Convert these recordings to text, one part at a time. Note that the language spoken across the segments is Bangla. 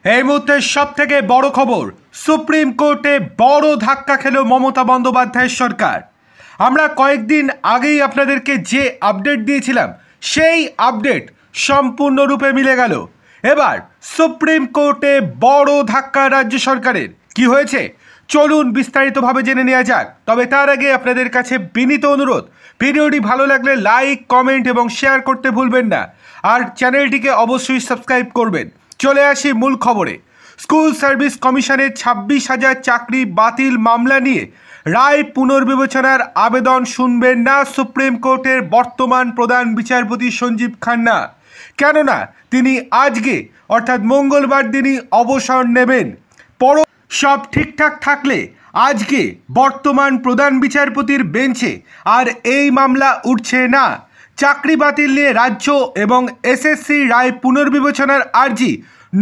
এই মুহূর্তে সব থেকে বড় খবর, সুপ্রিম কোর্টে বড় ধাক্কা খেল মমতা বন্দ্যোপাধ্যায়ের সরকার। আমরা কয়েকদিন আগেই আপনাদেরকে যে আপডেট দিয়েছিলাম সেই আপডেট সম্পূর্ণরূপে মিলে গেল। এবার সুপ্রিম কোর্টে বড় ধাক্কা রাজ্য সরকারের। কি হয়েছে চলুন বিস্তারিতভাবে জেনে নেওয়া যাক। তবে তার আগে আপনাদের কাছে বিনীত অনুরোধ, ভিডিওটি ভালো লাগলে লাইক, কমেন্ট এবং শেয়ার করতে ভুলবেন না, আর চ্যানেলটিকে অবশ্যই সাবস্ক্রাইব করবেন। চলে আসি মূল খবরে। স্কুল সার্ভিস কমিশনের 26,000 চাকরি বাতিল মামলা নিয়ে রায় পুনর্বিবেচনার আবেদন শুনবেন না সুপ্রিম কোর্টের বর্তমান প্রধান বিচারপতি সঞ্জীব খান্না। কেননা তিনি আজকে অর্থাৎ মঙ্গলবার দিনই অবসর নেবেন। সব ঠিকঠাক থাকলে আজকে বর্তমান প্রধান বিচারপতির বেঞ্চে আর এই মামলা উঠছে না। চাকরি বাতিল নিয়ে রাজ্য এবং এসএসসি রায় পুনর্বিবেচনার আর্জি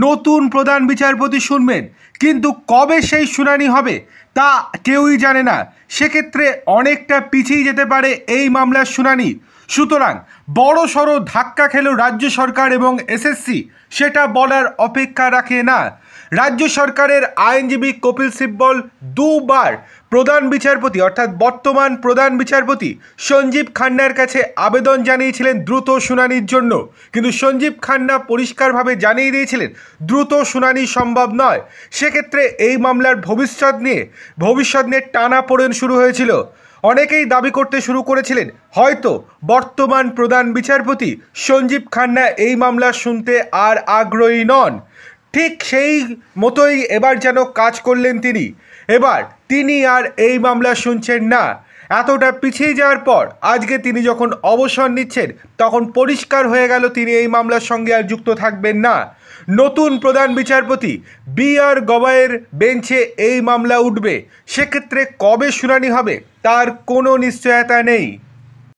নতুন প্রধান বিচারপতি শুনবেন, কিন্তু কবে সেই শুনানি হবে তা কেউই জানে না। সেক্ষেত্রে অনেকটা পিছিয়ে যেতে পারে এই মামলার শুনানি। সুতরাং বড় সড়ো ধাক্কা খেল রাজ্য সরকার এবং এসএসসি, সেটা বলার অপেক্ষা রাখে না। রাজ্য সরকারের আইনজীবী কপিল সিব্বল দুবার প্রধান বিচারপতি অর্থাৎ বর্তমান প্রধান বিচারপতি সঞ্জীব খান্নার কাছে আবেদন জানিয়েছিলেন দ্রুত শুনানির জন্য, কিন্তু সঞ্জীব খান্না পরিষ্কারভাবে জানিয়ে দিয়েছিলেন দ্রুত শুনানি সম্ভব নয়। সেক্ষেত্রে এই মামলার ভবিষ্যৎ নিয়ে টানাপোড়েন শুরু হয়েছিল। অনেকেই দাবি করতে শুরু করেছিলেন হয়তো বর্তমান প্রধান বিচারপতি সঞ্জীব খান্না এই মামলা শুনতে আর আগ্রহী নন। ঠিক সেই মতোই এবার যেন কাজ করলেন তিনি। এবার তিনি আর এই মামলা শুনছেন না। এতটা পিছিয়ে যাওয়ার পর আজকে তিনি যখন অবসর নিচ্ছেন তখন পরিষ্কার হয়ে গেল তিনি এই মামলার সঙ্গে আর যুক্ত থাকবেন না। নতুন প্রধান বিচারপতি বি.আর. গবাইয়ের বেঞ্চে এই মামলা উঠবে। সেক্ষেত্রে কবে শুনানি হবে তার কোনো নিশ্চয়তা নেই।